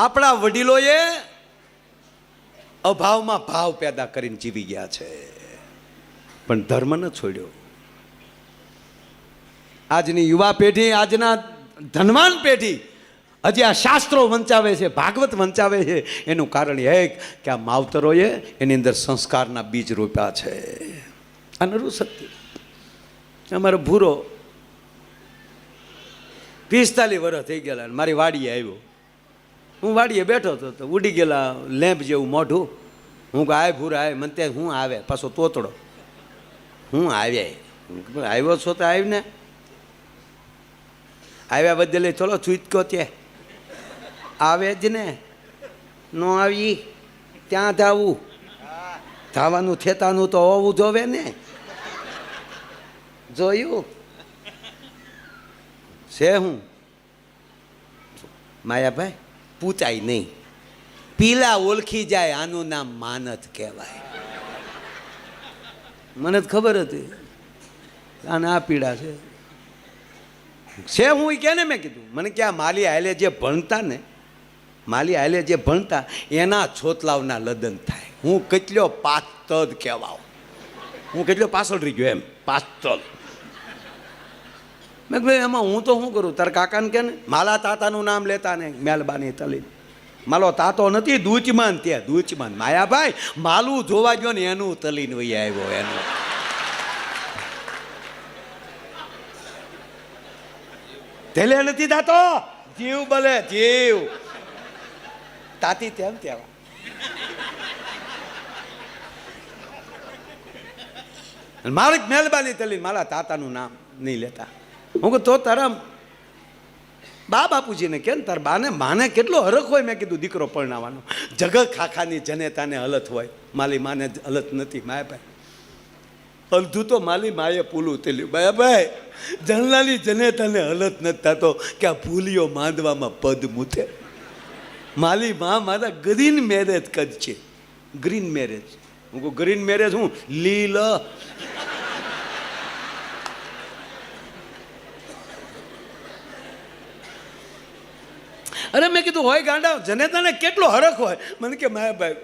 આપણા વડીલોએ અભાવમાં ભાવ પેદા કરીને જીવી ગયા છે, પણ ધર્મ ન છોડ્યો. આજની યુવા પેઢી, આજના ધનવાન પેઢી હજી આ શાસ્ત્રો વંચાવે છે, ભાગવત વંચાવે છે. એનું કારણ એ કે આ માવતરોએ એની અંદર સંસ્કારના બીજ રોપ્યા છે. આ નરું સત્ય. અમારો ભૂરો 45 વર્ષ થઈ ગયેલા, મારી વાડીએ આવ્યો. હું વાડીએ બેઠો હતો તો ઉડી ગયેલા લેમ્પ જેવું મોઢું. હું કે આય ભૂરા આય. મને ત્યાં હું આવે પાછો તોતડો. હું આવ્યો છો તો આવીને આવ્યા બદલે ચલો ચૂચકો ત્યાં આવે જ ને. ન આવી ત્યાં ધાવું, ધાવાનું થેતાનું તો હોવું જોવે ને. જોયું છે હું માયાભાઈ પૂછાય નહીં. પીલા ઓળખી જાય, આનું નામ માનત કહેવાય. મને જ ખબર હતી આને આ પીડા છે. હું કે ને મેં કીધું મને કે આ માલી હાલે જે ભણતા ને, માલી હાલે જે ભણતા એના છોતલાવના લદન થાય. હું કેટલો પાસ્તદ કહેવાઉ, હું કેટલો પાછળ રહી ગયો એમ પાસ્તદ. મેં ભાઈ એમાં હું તો શું કરું? તારા કાકાને કે ને માલા તાતાનું નામ લેતા ને મહેલબાની તલી. માલો તાતો નથી, દૂચમાન. ત્યાં દૂચમાન માયાભાઈ માલું જોવા ગયો ને એનું તલીને વહી આવ્યો. એનું તેલે નથી તાતો, જીવ ભલે જીવ તાતી તેમ તેવા. મારી મહેરબાની તલી મારા તાતાનું નામ નહીં લેતા. હું કહું તો તારા બા બાપુજીને કે ને તારા બાને માને કેટલો હરખ હોય. મેં કીધું દીકરો પરણાવવાનો. જગત ખાખાની જનેતાને હલત હોય, માલી માને હલત નથી. માયાભાઈ અડધું તો માલી માએ પૂલું તેલ્યું. ભાઈ જનલાની જનેતાને હલત નથી થતો કે આ ભૂલીઓ માંદવામાં પદ મૂથે. માલી માં મારા ગ્રીન મેરેજ કરશે. Green marriage. હું કહું ગ્રીન મેરેજ હું લીલ. અરે મેં કીધું હોય ગાંડા, જનેતાને કેટલો હરખ હોય. મને કે માયાભાઈ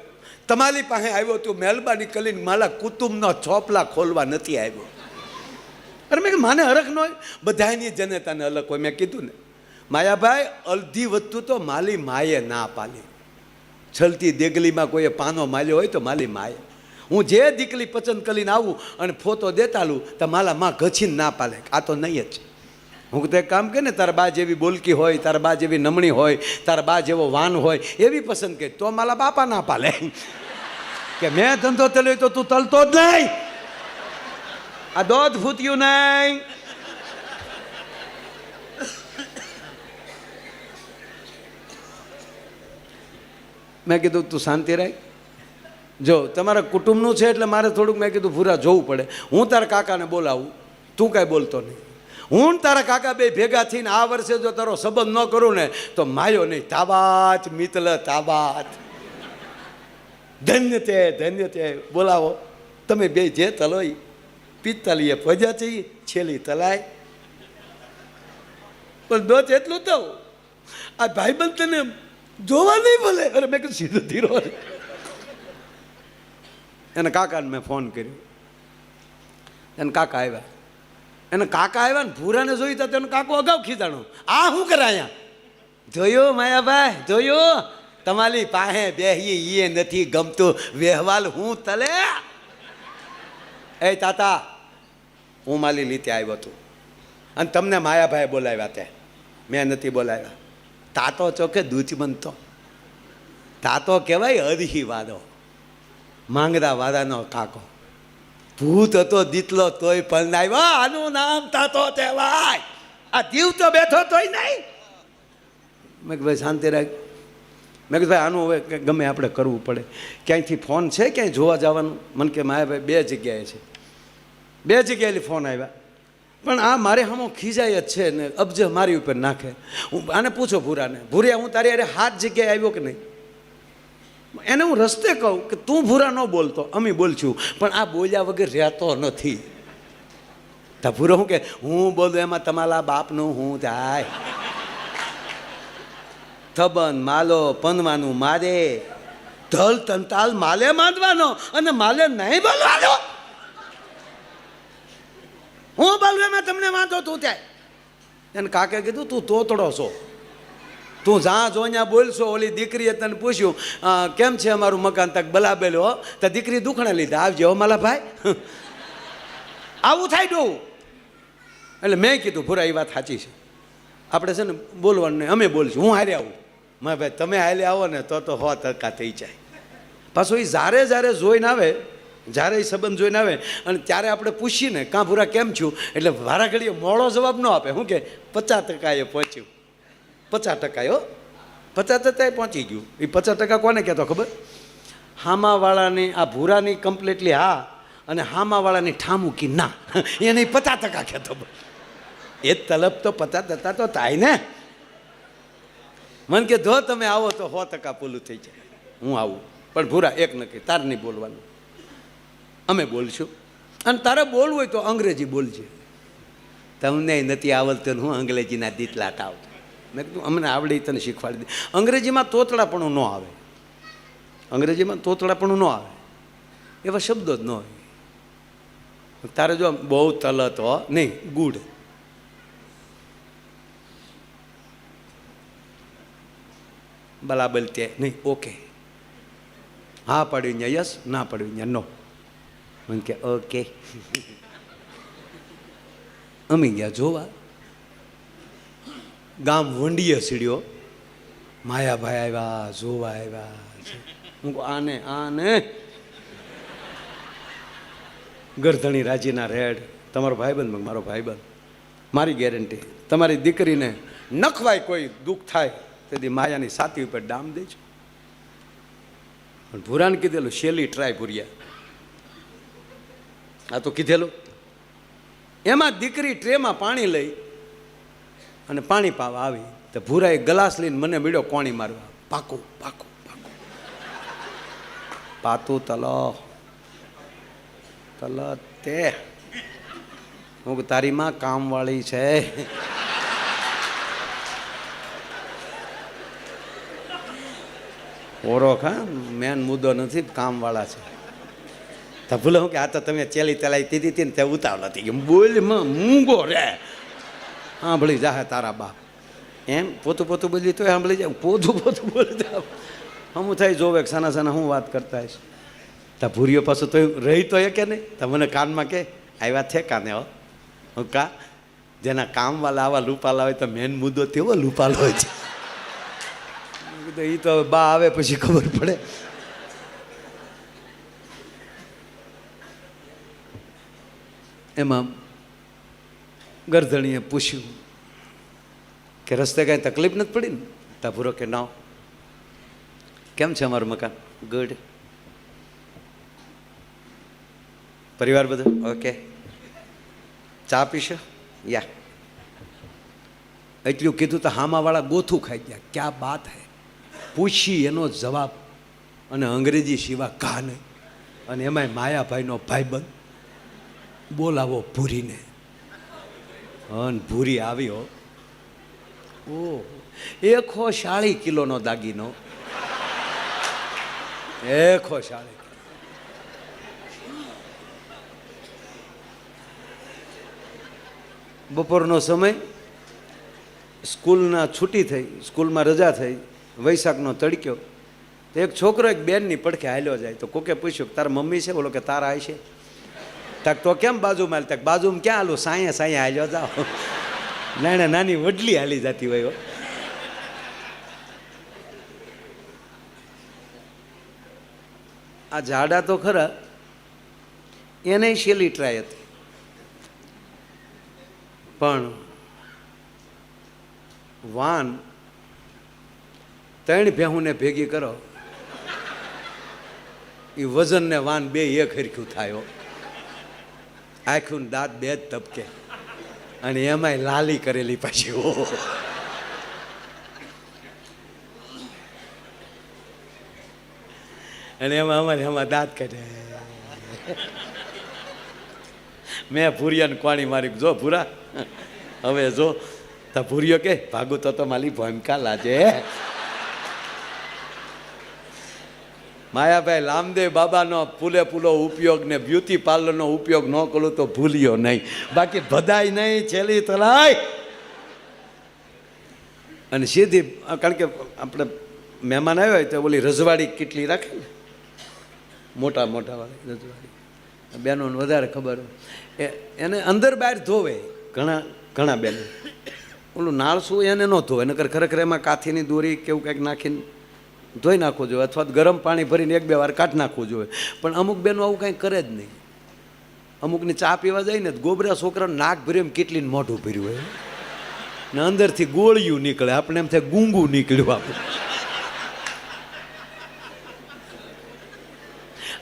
તમારી પાસે આવ્યો તું મહેરબાની કરીને મારા કુટુંબનો ચોપલા ખોલવા નથી આવ્યો. અરે મેં માને હરખ ન હોય, બધાની જનેતાને અલગ હોય. મેં કીધું ને માયાભાઈ અડધી વસ્તુ તો માલી માએ ના પાલી. છલતી દેગલીમાં કોઈએ પાનો માલ્યો હોય તો માલી માએ. હું જે દીકરી પસંદ કરીને આવું અને ફોટો દેતાલું તો માલા માં ઘસીને ના પાલે. આ તો નહીં જ. હું તો એક કામ કે ને તારા બા જેવી બોલકી હોય, તારા બા જેવી નમણી હોય, તારા બા જેવો વાન હોય એવી પસંદ કરી તો મારા બાપા ના પાલે. કે મેં ધંધો તલ્યો તો તું તલતો જ નહીં, આ દોધ ફૂટ્યું નહીં. મેં કીધું તું શાંતિ રાખ. જો તમારા કુટુંબનું છે એટલે મારે થોડુંક મેં કીધું પૂરા જોવું પડે. હું તારા કાકાને બોલાવું, તું કાંઈ બોલતો નહીં. હું તારા કાકા બે ભેગા થઈને આ વર્ષે જો તારો સંબંધ ન કરું ને તો માયો નહીં. તાબાત મિતલ તાબાત. ધન્ય તે બોલાવો તમે બે જે તલોય પિત્તલીએ પજા છે છેલ્લી તલાય. પણ દોત એટલું તો આ ભાઈબંધ તને જોવા નહીં ભલે. અરે મેં કીધું સીધો ધીરો. એના કાકાને મેં ફોન કર્યો. એને કાકા આવ્યા. એને કાકા આવ્યા ને ભૂરાને જોઈ તો તેનો કાકો અગાઉ ખીજાણો. આ શું કરે અહીંયા? જોયું માયાભાઈ જોયું? તમારી પાસે બેહી એ નથી ગમતું વ્યવહાર. હું તલે એ તાતા હું માલી લીતે આવ્યો હતો અને તમને માયાભાઈ બોલાવ્યા તે મેં નથી બોલાવ્યા. તાતો ચોકે દૂચમંતો. તાતો કહેવાય અરહી વાદો, માંગરા વાદાનો કાકો. ભૂત હતો દીતલો તોય પણ આવ્યો. આનું નામ તાતો કહેવાય. આ દીવ તો બેઠો તોય નહીં. મેં કે ભાઈ શાંતિ રાખ. મેં કીધું ભાઈ આનું હવે ગમે આપણે કરવું પડે. ક્યાંયથી ફોન છે ક્યાંય જોવા જવાનું? મને કે માયાભાઈ બે જગ્યાએ છે. બે જગ્યાએથી ફોન આવ્યા પણ આ મારે હમો ખીજાય જ છે ને અબજ મારી ઉપર નાખે. હું આને પૂછો ભૂરાને, ભૂરિયા હું તારી અરે 7 જગ્યાએ આવ્યો કે નહીં? એને હું રસ્તે કહું કે તું ભૂરા ન બોલતો, અમે બોલશું પણ આ બોલ્યા વગર રહેતો નથી. તો ભૂરો હું કે હું બોલું એમાં તમારા બાપનું હું થાય? થબન માલો પનવાનું મારે ધલ તંતાલ માલે માંડવાનો અને માલે નહીં બોલવાનો. હું બોલવે મેં તમને વાંધો તું ત્યાં. એને કાકે કીધું તું તોતડો છો, તું જ્યાં જો ત્યાં બોલશો. ઓલી દીકરીએ તને પૂછ્યું કેમ છે અમારું મકાન, તક બલાબેલો હો. તો દીકરી દુખણે લીધા આવજે હો માલા ભાઈ. આવું થાય ડોવું. એટલે મેં કીધું ભૂરા એ વાત સાચી છે, આપણે છે ને બોલવાનું નહીં, અમે બોલશું. હું હારે આવું મારા ભાઈ, તમે હાલે આવો ને તો 100% થઈ જાય. પાછું એ જ્યારે જ્યારે જોઈને આવે, જ્યારે એ સંબંધ જોઈને આવે અને ત્યારે આપણે પૂછીને કાં ભૂરા કેમ છું, એટલે વારા ઘડીએ મોડો જવાબ ન આપે. શું કે 50% એ પહોંચ્યું, 50% હો, 50% પહોંચી ગયું. એ 50% કોને કહેતો ખબર? હામાવાળાની, આ ભૂરાની કમ્પ્લીટલી હા અને હામાવાળાની ઠામુકી ના, એને 50% કહેતો. એ તલબ તો 50% તો થાય ને. મન કે જો તમે આવો તો 100% પૂરું થઈ જાય. હું આવું, પણ ભૂરા એક નક્કી, તાર નહીં બોલવાનું, અમે બોલશું. અને તારે બોલવું હોય તો અંગ્રેજી બોલજે. તમને નથી આવડતું, હું અંગ્રેજીના દીતલા આવતો. મેં કીધું અમને આવડી, તને શીખવાડી દે. અંગ્રેજીમાં તોતડાપણું ન આવે, અંગ્રેજીમાં તોતડાપણું ન આવે, એવા શબ્દો જ ન હોય. તારે જો બહુ તલત હો નહીં, ગુડ. બરાબર તે નહીં, ઓકે. હા પડ્યું ત્યાં યસ, ના પડ્યું ત્યાં નો. મને કે ઓકે. અમે ગયા જોવા, ગામ વંડીએ સીડ્યો, માયાભાઈ આવ્યા, જોવા આવ્યા. હું આને આને ગરધણી રાજીના રેડ. તમારો ભાઈબંધ, મારો ભાઈબંધ, મારી ગેરંટી. તમારી દીકરીને નખવાય કોઈ દુઃખ થાય તેથી માયાની છાતી ઉપર ડામ દેજો. પણ ભૂરાને કીધેલું શેલી ટ્રાય ભૂરિયા, આ તો કીધેલું. એમાં દીકરી ટ્રેમાં પાણી લઈ અને પાણી પાવા આવી તો ભૂરાએ ગ્લાસ લઈને મને મળ્યો કોણી મારવા. પાકું પાકું પાકું પાતું તલો તલ તે. હું તારી માં કામવાળી છે. ઓળખ, હા, મેન મુદ્દો નથી, કામવાળા છે. તો ભૂલો હું કે આ તો તમે ચેલી તલાઈ દીધી હતી ને તે ઉતાવ નથી કે બોલમાં મૂંગો રે સાંભળી જાહે તારા બાપ. એમ પોતું પોતું બોલી તો સાંભળી જાય, પોતું પોતું બોલતા હમું થાય જોવે સાના સાના હું વાત કરતા હશે. તા ભૂરીઓ પાછું તો રહી તો એ કે નહીં, તમને કાનમાં કે આવ્યા છે કાને હો. હું કા જેના કામવાળા આવા લૂપાલા હોય તો મેન મુદ્દો તેવો લૂપાલો હોય છે. એ તો બા આવે પછી ખબર પડે. એમાં ગરધણીએ પૂછ્યું કે રસ્તે કાંઈ તકલીફ નથી પડી ને? તા ભૂરો કે ના. કેમ છે અમારું મકાન? ગુડ. પરિવાર બધું ઓકે? ચા પીશો? યા. એટલું કીધું તો હામાવાળા ગોથું ખાઈ ગયા. ક્યાં બાત હે, પૂછી એનો જવાબ, અને અંગ્રેજી સિવાય કા નહીં. અને એમાંય માયાભાઈનો ભાઈબંધ બોલાવો ભૂરીને. અને ભૂરી આવ્યો, ઓ 140 કિલોનો દાગીનો, 140. બપોરનો સમય, સ્કૂલના છૂટી થઈ, સ્કૂલમાં રજા થઈ, વૈશાખનો તડક્યો. તો એક છોકરો એક બેનની પડખે હાલ્યો જાય. તો કોકે પૂછ્યું તારા મમ્મી છે? બોલો કે તારા આય છે. તક તો કેમ બાજુમાં? તક બાજુમાં ક્યાં હાલું? સાયા સાયા હાલ્યો જાઓ. નાના નાની વડલી હાલી જતી હોય. આ ઝાડા તો ખરા, એને શેલી ટ્રાય હતી, પણ વાન 3 ભેહુંને ભેગી કરો, એ વજન ને વાન બે એક હરખ્યું થાય. આખું દાંત બે જ તબકે, અને એમાંય લાલી કરેલી પાછી. અને એમાં અમારે એમાં દાંત કાઢે. મેં ભૂરિયાને કોણી મારી, જો ભૂરા હવે જો. તા ભૂરિયો કે ભાગું તો મારી ભૂમિકા લાજે. માયાભાઈ રામદેવ બાબાનો પૂરેપૂરો ઉપયોગ ને બ્યુટી પાર્લરનો ઉપયોગ ન કરું તો ભૂલ્યો નહીં, બાકી બધાય નહીં છેલ્લી તલાય. અને સીધી, કારણ કે આપણે મહેમાન આવ્યા હોય તો ઓલી રજવાડી કેટલી રાખે ને, મોટા વાળી રજવાડી, બહેનોને વધારે ખબર હોય, એને અંદર બહાર ધોવે. ઘણા બહેનો ઓલું નાળસું એને ન ધોવે, નકર ખરેખર એમાં કાથીની દોરી કેવું કંઈક નાખીને ધોઈ નાખવું જોઈએ, અથવા ગરમ પાણી ભરીને 1-2 વાર કાઢી નાખવું જોઈએ. પણ અમુક બહેનો આવું કંઈ કરે જ નહીં. અમુકની ચા પીવા જાય ને ગોબરા છોકરાને નાક ભર્યું એમ કેટલીને મોઢું ભર્યું હોય ને અંદરથી ગોળિયું નીકળે, આપણે એમ થાય ગુંગું નીકળ્યું.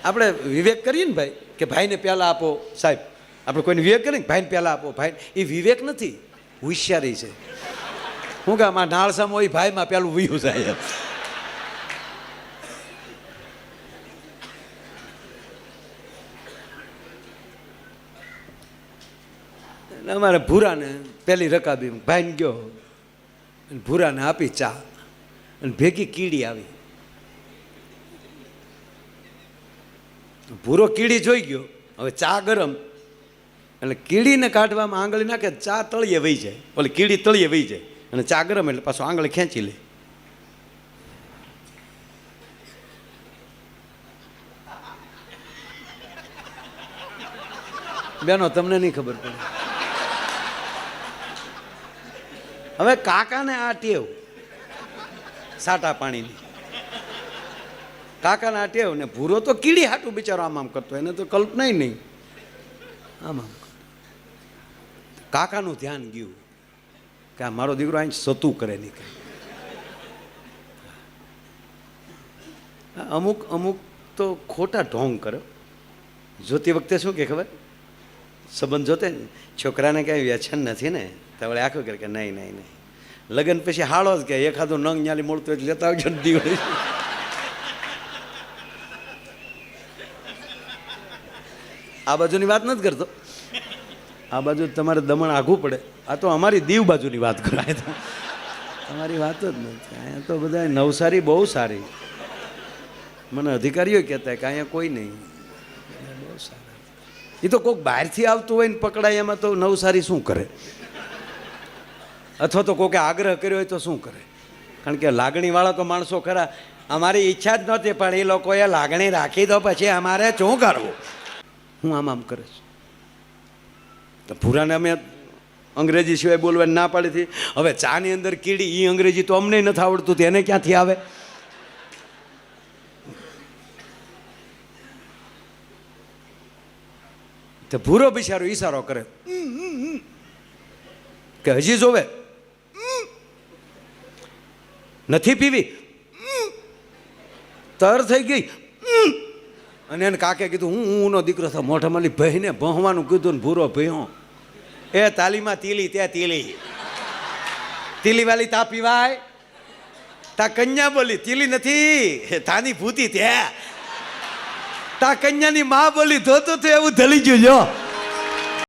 આપણે વિવેક કરીએ ને ભાઈ કે ભાઈને પહેલાં આપો સાહેબ, આપણે કોઈને વિવેક કરીએ ને ભાઈને પહેલાં આપો, ભાઈ એ વિવેક નથી, હોશિયારી છે. શું કામ આ નાળસામાં હોય ભાઈમાં પેલું વયું જાય. અમારે ભૂરાને પહેલી રકાબી ભાઈને ગયો, ભૂરાને આપી ચા, અને ભેગી કીડી આવી. ભૂરો કીડી જોઈ ગયો, હવે ચા ગરમ, એટલે કીડીને કાઢવામાં આંગળી નાખે, ચા તળિયે વહી જાય, ઓલી કીડી તળિયે વહી જાય, અને ચા ગરમ એટલે પાછું આંગળી ખેંચી લે. બેનો તમને નહીં ખબર પડે. હવે કાકાને આ ટેવ સાટા પાણીની, કાકાને આ ટેવ ને ભૂરો તો કીડી હાટું બિચારો આમ કરતો, એને તો કલ્પના નહીં. આમ કાકાનું ધ્યાન ગયું કે આ મારો દીકરો અહીં સતું કરે નહીં. અમુક તો ખોટા ઢોંગ કરે. જોતી વખતે શું કે ખબર, સંબંધ જોતે ને છોકરાને કાંઈ વ્યસન નથી ને, તો વળે આખું કરે કે નહીં, લગ્ન પછી હાળો જ કે એખાદું નંગ ન્યાલી મળતું એટલે લેતા આવજો દીવડી. આ બાજુની વાત નથી કરતો, આ બાજુ તમારે દમણ આઘું પડે. આ તો અમારી દીવ બાજુની વાત કરાય, તો તમારી વાત જ નથી. અહીંયા તો બધા નવસારી બહુ સારી, મને અધિકારીઓ કહેતા કે અહીંયા કોઈ નહીં, બહુ સારા. એ તો કોઈક બહારથી આવતું હોય ને પકડાય, એમાં તો નવસારી શું કરે, અથવા તો કોઈકે આગ્રહ કર્યો હોય તો શું કરે. કારણ કે લાગણીવાળા તો માણસો ખરા. અમારી ઈચ્છા જ નહોતી, પણ એ લોકોએ લાગણી રાખી દો, પછી અમારે શું કરવું. હું આમ કરે છે. તો ભૂરાને અમે અંગ્રેજી સિવાય બોલવાની ના પાડી હતી. હવે ચાની અંદર કીડી, એ અંગ્રેજી તો અમને નથી આવડતું, એને ક્યાંથી આવે. તો ભૂરો બિચારો ઈશારો કરે કે હજી જોવે, નથી પીવી, તર થઈ ગઈ. અને એને કાકે કીધું હું નો દીકરો થયો, મોઢામાં ભાઈને ભણવાનું કીધું ને ભૂરો ભયો. એ તાલીમાં તીલી ત્યાં તીલી વાલી તા પીવાય, તા કન્યા બોલી તીલી નથી, તાની ભૂતી ત્યાં, તા કન્યાની માં બોલી ધોતો તો એવું ધલી ગયું. જો